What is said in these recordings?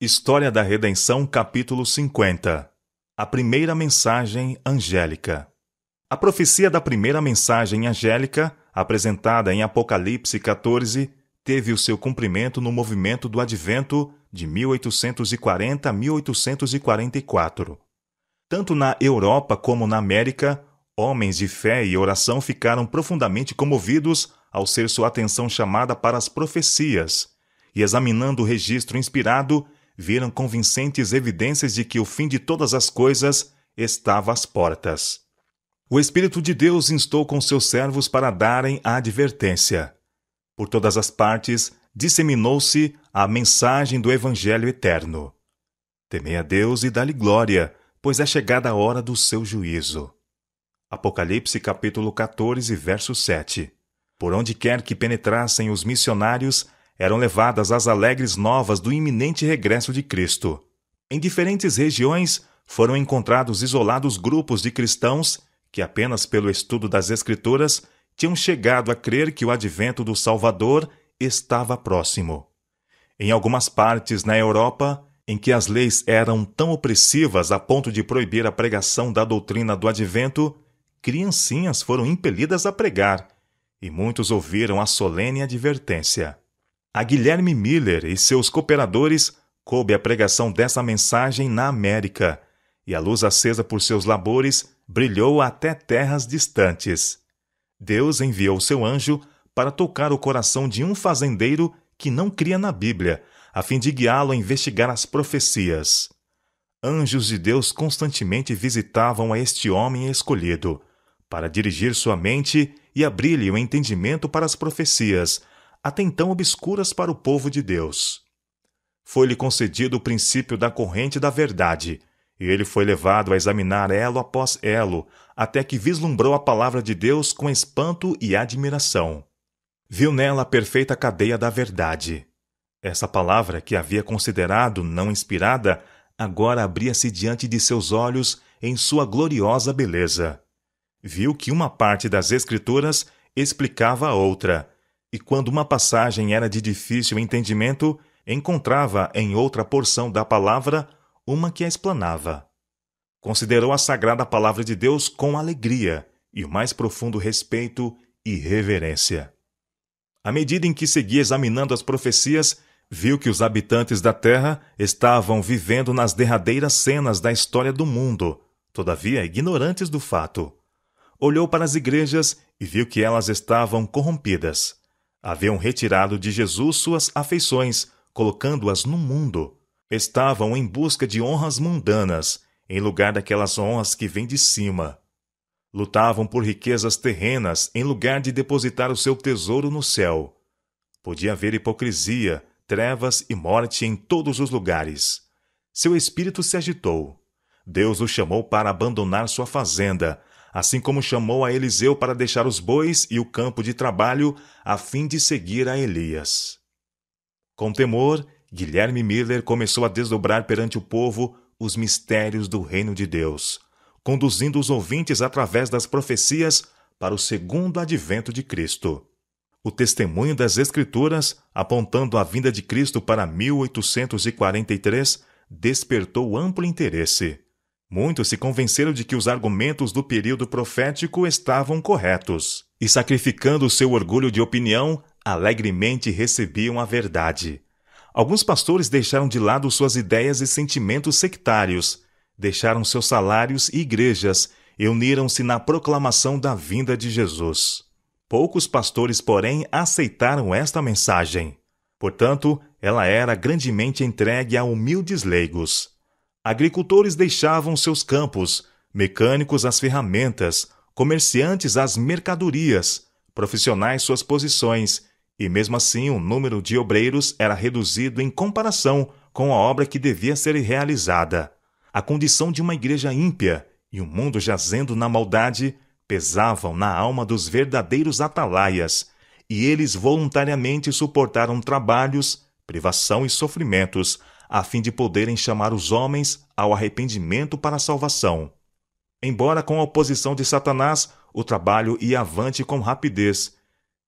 História da Redenção, capítulo 50. A primeira mensagem angélica. A profecia da primeira mensagem angélica, apresentada em Apocalipse 14, teve o seu cumprimento no movimento do Advento de 1840 a 1844. Tanto na Europa como na América, homens de fé e oração ficaram profundamente comovidos ao ser sua atenção chamada para as profecias, e examinando o registro inspirado, viram convincentes evidências de que o fim de todas as coisas estava às portas. O Espírito de Deus instou com seus servos para darem a advertência. Por todas as partes, disseminou-se a mensagem do Evangelho eterno. Temei a Deus e dá-lhe glória, pois é chegada a hora do seu juízo. Apocalipse capítulo 14, verso 7. Por onde quer que penetrassem os missionários, eram levadas as alegres novas do iminente regresso de Cristo. Em diferentes regiões foram encontrados isolados grupos de cristãos que apenas pelo estudo das Escrituras tinham chegado a crer que o advento do Salvador estava próximo. Em algumas partes na Europa, em que as leis eram tão opressivas a ponto de proibir a pregação da doutrina do advento, criancinhas foram impelidas a pregar, e muitos ouviram a solene advertência. A Guilherme Miller e seus cooperadores coube a pregação dessa mensagem na América, e a luz acesa por seus labores brilhou até terras distantes. Deus enviou seu anjo para tocar o coração de um fazendeiro que não cria na Bíblia, a fim de guiá-lo a investigar as profecias. Anjos de Deus constantemente visitavam a este homem escolhido, para dirigir sua mente e abrir-lhe o entendimento para as profecias, até então obscuras para o povo de Deus. Foi-lhe concedido o princípio da corrente da verdade, e ele foi levado a examinar elo após elo, até que vislumbrou a palavra de Deus com espanto e admiração. Viu nela a perfeita cadeia da verdade. Essa palavra, que havia considerado não inspirada, agora abria-se diante de seus olhos em sua gloriosa beleza. Viu que uma parte das Escrituras explicava a outra, e quando uma passagem era de difícil entendimento, encontrava em outra porção da palavra uma que a explanava. Considerou a sagrada palavra de Deus com alegria e o mais profundo respeito e reverência. À medida em que seguia examinando as profecias, viu que os habitantes da terra estavam vivendo nas derradeiras cenas da história do mundo, todavia ignorantes do fato. Olhou para as igrejas e viu que elas estavam corrompidas. Haviam retirado de Jesus suas afeições, colocando-as no mundo. Estavam em busca de honras mundanas, em lugar daquelas honras que vêm de cima. Lutavam por riquezas terrenas, em lugar de depositar o seu tesouro no céu. Podia haver hipocrisia, trevas e morte em todos os lugares. Seu espírito se agitou. Deus o chamou para abandonar sua fazenda, assim como chamou a Eliseu para deixar os bois e o campo de trabalho a fim de seguir a Elias. Com temor, Guilherme Miller começou a desdobrar perante o povo os mistérios do reino de Deus, conduzindo os ouvintes através das profecias para o segundo advento de Cristo. O testemunho das Escrituras, apontando a vinda de Cristo para 1843, despertou amplo interesse. Muitos se convenceram de que os argumentos do período profético estavam corretos, e sacrificando seu orgulho de opinião, alegremente recebiam a verdade. Alguns pastores deixaram de lado suas ideias e sentimentos sectários, deixaram seus salários e igrejas e uniram-se na proclamação da vinda de Jesus. Poucos pastores, porém, aceitaram esta mensagem. Portanto, ela era grandemente entregue a humildes leigos. Agricultores deixavam seus campos, mecânicos as ferramentas, comerciantes as mercadorias, profissionais suas posições, e mesmo assim o número de obreiros era reduzido em comparação com a obra que devia ser realizada. A condição de uma igreja ímpia e o mundo jazendo na maldade pesavam na alma dos verdadeiros atalaias, e eles voluntariamente suportaram trabalhos, privação e sofrimentos, a fim de poderem chamar os homens ao arrependimento para a salvação. Embora com a oposição de Satanás, o trabalho ia avante com rapidez,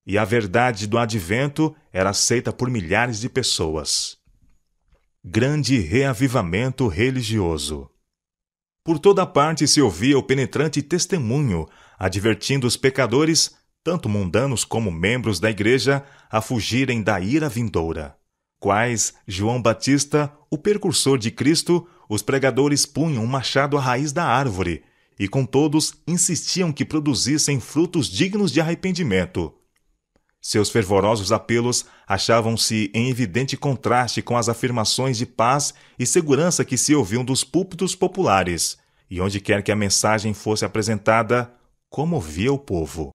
e a verdade do advento era aceita por milhares de pessoas. grande reavivamento religioso. Por toda parte se ouvia o penetrante testemunho, advertindo os pecadores, tanto mundanos como membros da igreja, a fugirem da ira vindoura. Quais João Batista, o precursor de Cristo, os pregadores punham um machado à raiz da árvore, e com todos insistiam que produzissem frutos dignos de arrependimento. Seus fervorosos apelos achavam-se em evidente contraste com as afirmações de paz e segurança que se ouviam dos púlpitos populares, e onde quer que a mensagem fosse apresentada, comovia o povo.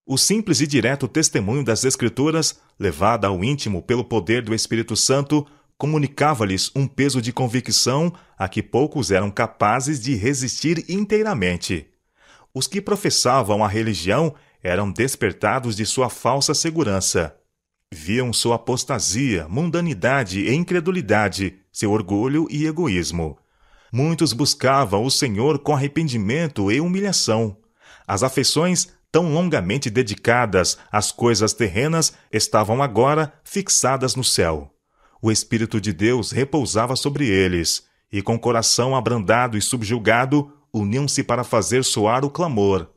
O simples e direto testemunho das Escrituras, levada ao íntimo pelo poder do Espírito Santo, comunicava-lhes um peso de convicção a que poucos eram capazes de resistir inteiramente. Os que professavam a religião eram despertados de sua falsa segurança. Viam sua apostasia, mundanidade e incredulidade, seu orgulho e egoísmo. Muitos buscavam o Senhor com arrependimento e humilhação. As afeições, tão longamente dedicadas às coisas terrenas, estavam agora fixadas no céu. O Espírito de Deus repousava sobre eles, e com coração abrandado e subjugado, uniam-se para fazer soar o clamor: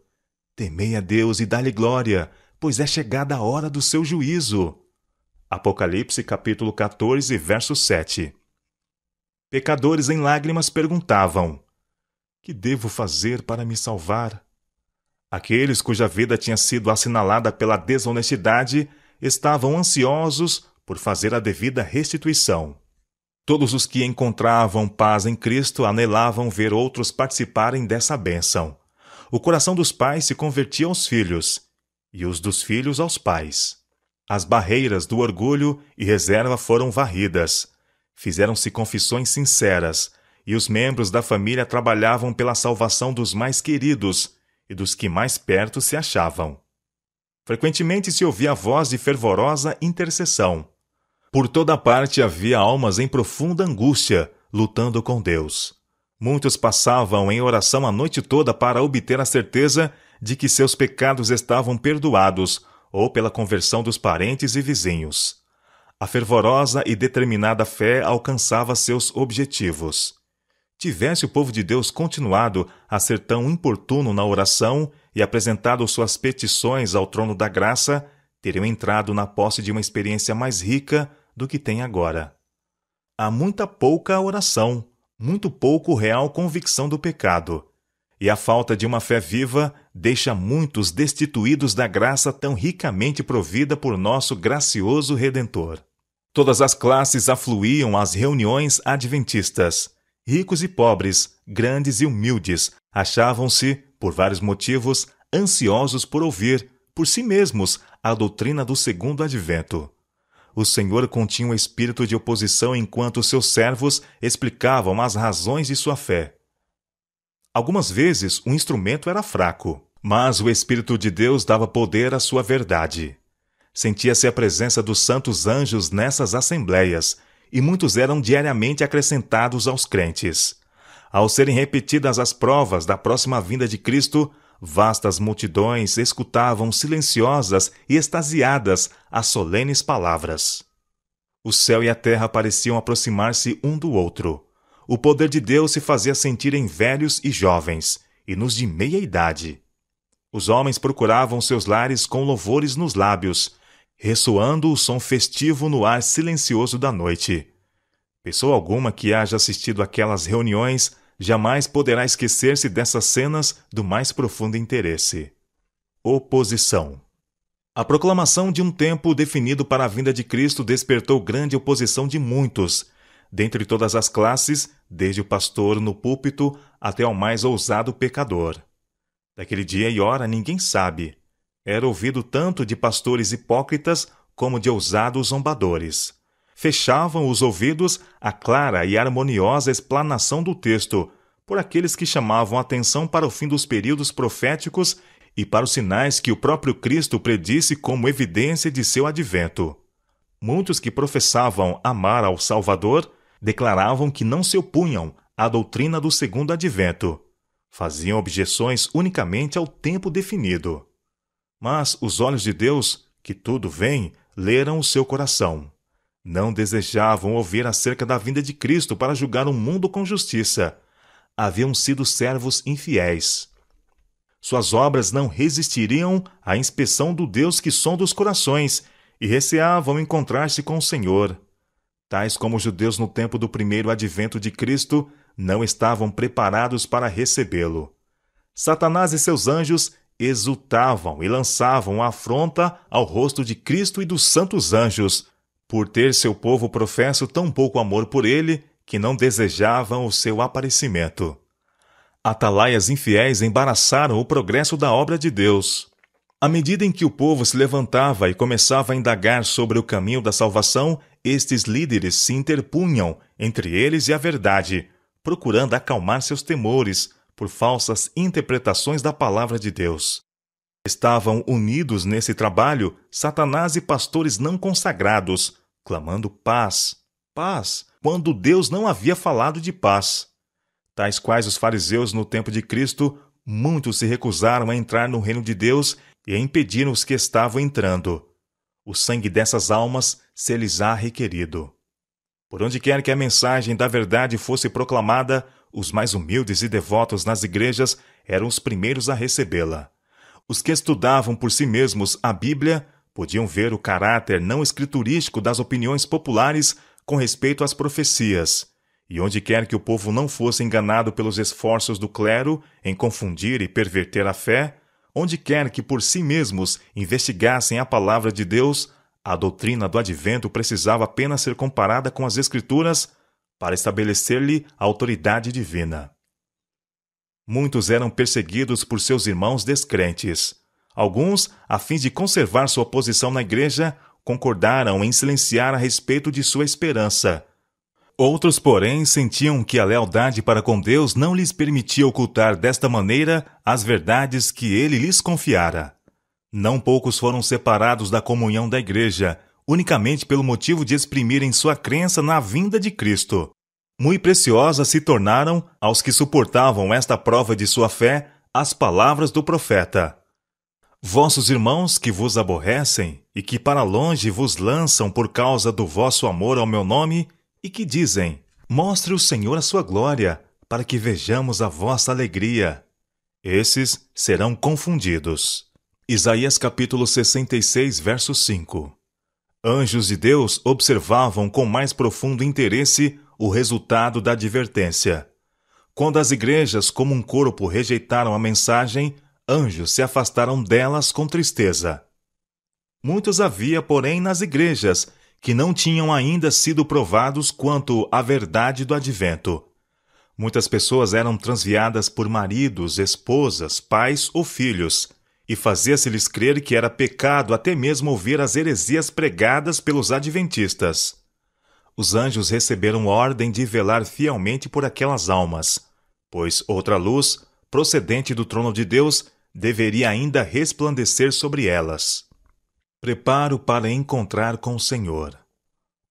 temei a Deus e dá-lhe glória, pois é chegada a hora do seu juízo. Apocalipse capítulo 14, verso 7. Pecadores em lágrimas perguntavam: que devo fazer para me salvar? Aqueles cuja vida tinha sido assinalada pela desonestidade estavam ansiosos por fazer a devida restituição. Todos os que encontravam paz em Cristo anelavam ver outros participarem dessa bênção. O coração dos pais se convertia aos filhos, e os dos filhos aos pais. As barreiras do orgulho e reserva foram varridas. Fizeram-se confissões sinceras, e os membros da família trabalhavam pela salvação dos mais queridos e dos que mais perto se achavam. Frequentemente se ouvia a voz de fervorosa intercessão. Por toda parte havia almas em profunda angústia, lutando com Deus. Muitos passavam em oração a noite toda para obter a certeza de que seus pecados estavam perdoados, ou pela conversão dos parentes e vizinhos. A fervorosa e determinada fé alcançava seus objetivos. Tivesse o povo de Deus continuado a ser tão importuno na oração e apresentado suas petições ao trono da graça, teriam entrado na posse de uma experiência mais rica do que tem agora. Há muita pouca oração, muito pouco real convicção do pecado, e a falta de uma fé viva deixa muitos destituídos da graça tão ricamente provida por nosso gracioso Redentor. Todas as classes afluíam às reuniões adventistas. Ricos e pobres, grandes e humildes, achavam-se, por vários motivos, ansiosos por ouvir, por si mesmos, a doutrina do segundo advento. O Senhor continha um espírito de oposição enquanto seus servos explicavam as razões de sua fé. Algumas vezes o instrumento era fraco, mas o Espírito de Deus dava poder à sua verdade. Sentia-se a presença dos santos anjos nessas assembleias, e muitos eram diariamente acrescentados aos crentes. Ao serem repetidas as provas da próxima vinda de Cristo, vastas multidões escutavam silenciosas e extasiadas as solenes palavras. O céu e a terra pareciam aproximar-se um do outro. O poder de Deus se fazia sentir em velhos e jovens, e nos de meia idade. Os homens procuravam seus lares com louvores nos lábios, ressoando o som festivo no ar silencioso da noite. Pessoa alguma que haja assistido àquelas reuniões jamais poderá esquecer-se dessas cenas do mais profundo interesse. Oposição. A proclamação de um tempo definido para a vinda de Cristo despertou grande oposição de muitos, dentre todas as classes, desde o pastor no púlpito até ao mais ousado pecador. Daquele dia e hora ninguém sabe. Era ouvido tanto de pastores hipócritas como de ousados zombadores. Fechavam os ouvidos à clara e harmoniosa explanação do texto, por aqueles que chamavam atenção para o fim dos períodos proféticos e para os sinais que o próprio Cristo predisse como evidência de seu advento. Muitos que professavam amar ao Salvador declaravam que não se opunham à doutrina do segundo advento. Faziam objeções unicamente ao tempo definido. Mas os olhos de Deus, que tudo veem, leram o seu coração. Não desejavam ouvir acerca da vinda de Cristo para julgar o mundo com justiça. Haviam sido servos infiéis. Suas obras não resistiriam à inspeção do Deus que sonda os corações e receavam encontrar-se com o Senhor. Tais como os judeus no tempo do primeiro advento de Cristo, não estavam preparados para recebê-lo. Satanás e seus anjos exultavam e lançavam afronta ao rosto de Cristo e dos santos anjos, por ter seu povo professo tão pouco amor por ele que não desejavam o seu aparecimento. Atalaias infiéis embaraçaram o progresso da obra de Deus. À medida em que o povo se levantava e começava a indagar sobre o caminho da salvação, estes líderes se interpunham entre eles e a verdade, procurando acalmar seus temores por falsas interpretações da palavra de Deus. Estavam unidos nesse trabalho Satanás e pastores não consagrados, clamando paz, paz, quando Deus não havia falado de paz. Tais quais os fariseus no tempo de Cristo, muitos se recusaram a entrar no reino de Deus e impediram os que estavam entrando. O sangue dessas almas se lhes há requerido. Por onde quer que a mensagem da verdade fosse proclamada, os mais humildes e devotos nas igrejas eram os primeiros a recebê-la. Os que estudavam por si mesmos a Bíblia podiam ver o caráter não escriturístico das opiniões populares com respeito às profecias, e onde quer que o povo não fosse enganado pelos esforços do clero em confundir e perverter a fé, onde quer que por si mesmos investigassem a palavra de Deus, a doutrina do advento precisava apenas ser comparada com as Escrituras para estabelecer-lhe a autoridade divina. Muitos eram perseguidos por seus irmãos descrentes. Alguns, a fim de conservar sua posição na igreja, concordaram em silenciar a respeito de sua esperança. Outros, porém, sentiam que a lealdade para com Deus não lhes permitia ocultar desta maneira as verdades que ele lhes confiara. Não poucos foram separados da comunhão da igreja, unicamente pelo motivo de exprimirem sua crença na vinda de Cristo. Muito preciosas se tornaram, aos que suportavam esta prova de sua fé, as palavras do profeta. Vossos irmãos que vos aborrecem e que para longe vos lançam por causa do vosso amor ao meu nome, e que dizem, mostre o Senhor a sua glória, para que vejamos a vossa alegria. Esses serão confundidos. Isaías capítulo 66, verso 5. Anjos de Deus observavam com mais profundo interesse o resultado da advertência. Quando as igrejas, como um corpo, rejeitaram a mensagem, anjos se afastaram delas com tristeza. Muitos havia, porém, nas igrejas, que não tinham ainda sido provados quanto à verdade do advento. Muitas pessoas eram transviadas por maridos, esposas, pais ou filhos, e fazia-se-lhes crer que era pecado até mesmo ouvir as heresias pregadas pelos adventistas. Os anjos receberam ordem de velar fielmente por aquelas almas, pois outra luz, procedente do trono de Deus, deveria ainda resplandecer sobre elas. Preparo para encontrar com o Senhor.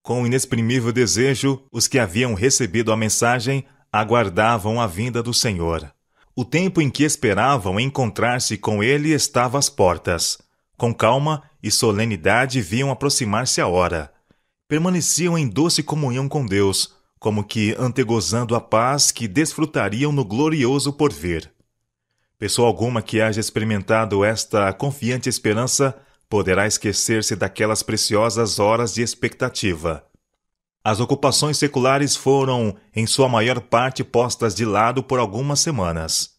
Com inexprimível desejo, os que haviam recebido a mensagem aguardavam a vinda do Senhor. O tempo em que esperavam encontrar-se com ele estava às portas. Com calma e solenidade viam aproximar-se a hora. Permaneciam em doce comunhão com Deus, como que antegozando a paz que desfrutariam no glorioso porvir. Pessoa alguma que haja experimentado esta confiante esperança poderá esquecer-se daquelas preciosas horas de expectativa. As ocupações seculares foram, em sua maior parte, postas de lado por algumas semanas.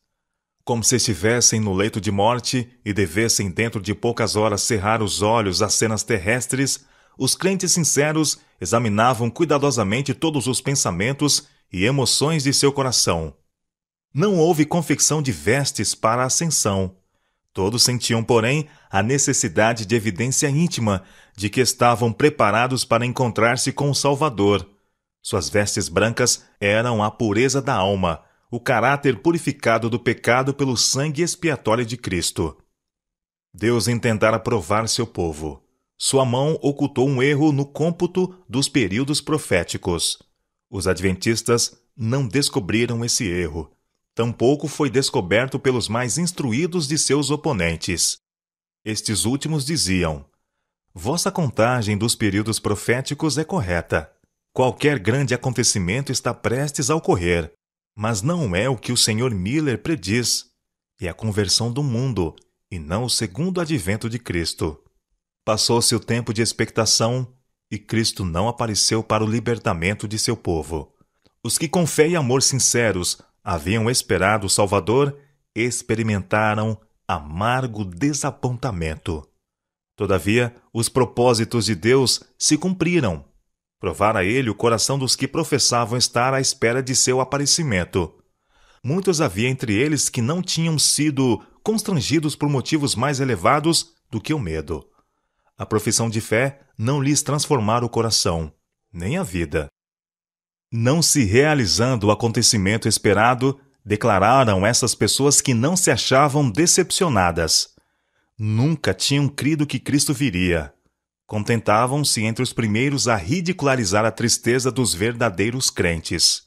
Como se estivessem no leito de morte e devessem dentro de poucas horas cerrar os olhos às cenas terrestres, os crentes sinceros examinavam cuidadosamente todos os pensamentos e emoções de seu coração. Não houve confecção de vestes para a ascensão. Todos sentiam, porém, a necessidade de evidência íntima de que estavam preparados para encontrar-se com o Salvador. Suas vestes brancas eram a pureza da alma, o caráter purificado do pecado pelo sangue expiatório de Cristo. Deus intentara provar seu povo. Sua mão ocultou um erro no cômputo dos períodos proféticos. Os adventistas não descobriram esse erro. Tampouco foi descoberto pelos mais instruídos de seus oponentes. Estes últimos diziam: Vossa contagem dos períodos proféticos é correta. Qualquer grande acontecimento está prestes a ocorrer, mas não é o que o Sr. Miller prediz. É a conversão do mundo, e não o segundo advento de Cristo. Passou-se o tempo de expectação, e Cristo não apareceu para o libertamento de seu povo. Os que com fé e amor sinceros haviam esperado o Salvador experimentaram amargo desapontamento. Todavia, os propósitos de Deus se cumpriram. Provara ele o coração dos que professavam estar à espera de seu aparecimento. Muitos havia entre eles que não tinham sido constrangidos por motivos mais elevados do que o medo. A profissão de fé não lhes transformara o coração, nem a vida. Não se realizando o acontecimento esperado, declararam essas pessoas que não se achavam decepcionadas. Nunca tinham crido que Cristo viria. Contentavam-se entre os primeiros a ridicularizar a tristeza dos verdadeiros crentes.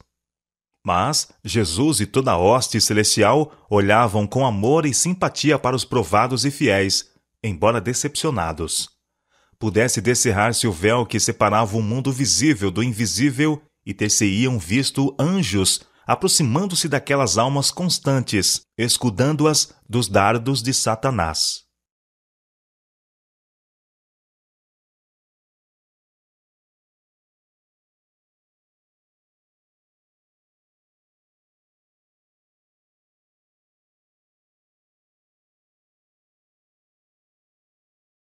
Mas Jesus e toda a hoste celestial olhavam com amor e simpatia para os provados e fiéis, embora decepcionados. Pudesse descerrar-se o véu que separava o mundo visível do invisível e ter-se-iam visto anjos aproximando-se daquelas almas constantes, escudando-as dos dardos de Satanás.